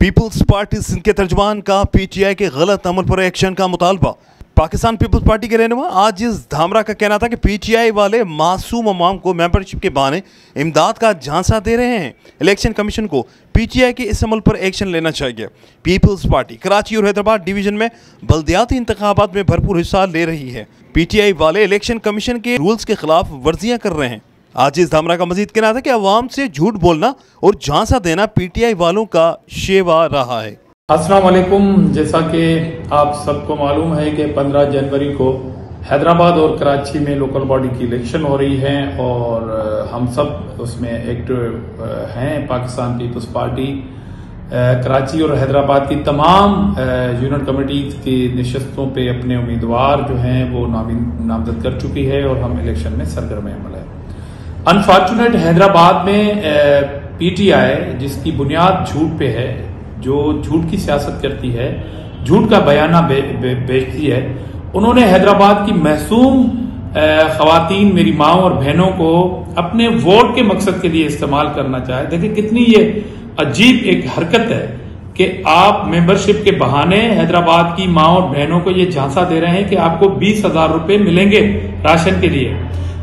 Peoples party Sindh के तर्जुमान का PTI के गलत अमल पर एक्शन का मुतालबा। पाकिस्तान पीपल्स पार्टी के रहनुमा आजिज धामरा का कहना था कि पीटीआई वाले मासूम अवाम को मेंबरशिप के बहाने इमदाद का झांसा दे रहे हैं। इलेक्शन कमीशन को पीटीआई के इस अमल पर एक्शन लेना चाहिए। पीपल्स पार्टी कराची और हैदराबाद डिवीजन में बल्दियाती इंतखाबात में भरपूर हिस्सा ले रही है। पीटीआई वाले इलेक्शन कमीशन के रूल्स के खिलाफ वर्जियां कर रहे हैं। आजिज धामरा का मजीद कहना था कि अवाम से झूठ बोलना और झांसा देना पीटीआई वालों का शेवा रहा है। अस्सलाम वालेकुम। जैसा कि आप सबको मालूम है कि 15 जनवरी को हैदराबाद और कराची में लोकल बॉडी की इलेक्शन हो रही है और हम सब उसमें एक्टिव हैं। पाकिस्तान पीपल्स पार्टी कराची और हैदराबाद की तमाम यूनिट कमेटी की नशस्तों पे अपने उम्मीदवार जो हैं वो नामजद कर चुकी है और हम इलेक्शन में सरगर्म अमल है। अनफॉर्चुनेट हैदराबाद में पीटीआई जिसकी बुनियाद झूठ पे है, जो झूठ की सियासत करती है, झूठ का बयाना बेचती है, उन्होंने हैदराबाद की मासूम खवातीन, मेरी माओ और बहनों को अपने वोट के मकसद के लिए इस्तेमाल करना चाहे। देखिए कितनी ये अजीब एक हरकत है कि आप मेंबरशिप के बहाने हैदराबाद की माओ और बहनों को ये झांसा दे रहे हैं कि आपको 20,000 रुपए मिलेंगे राशन के लिए।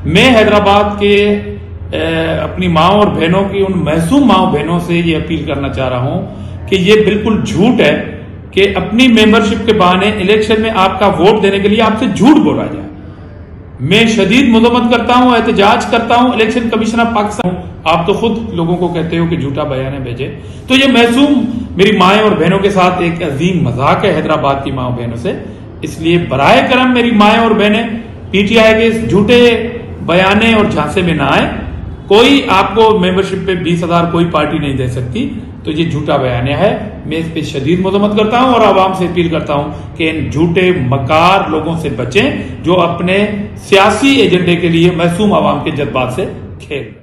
मैं हैदराबाद के अपनी माओ और बहनों की, उन मासूम माओ बहनों से ये अपील करना चाह रहा हूं कि ये बिल्कुल झूठ है कि अपनी मेंबरशिप के बहाने इलेक्शन में आपका वोट देने के लिए आपसे झूठ बोला जाए। मैं शदीद मजम्मत करता हूं, एहतजाज करता हूं। इलेक्शन कमीशन ऑफ पाकिस्तान, आप तो खुद लोगों को कहते हो कि झूठा बयान भेजे, तो ये मासूम मेरी माएं और बहनों के साथ एक अजीम मजाक है हैदराबाद की माओ बहनों से। इसलिए बराए करम मेरी माएं और बहनें पीटीआई के इस झूठे बयाने और झांसे में ना आए। कोई आपको मेंबरशिप पे 20,000 कोई पार्टी नहीं दे सकती, तो ये झूठा बयानिया है। मैं इस पे शदीद मजम्मत करता हूं और आवाम से अपील करता हूं कि इन झूठे मकार लोगों से बचें जो अपने सियासी एजेंडे के लिए मासूम आवाम के जज्बात से खेल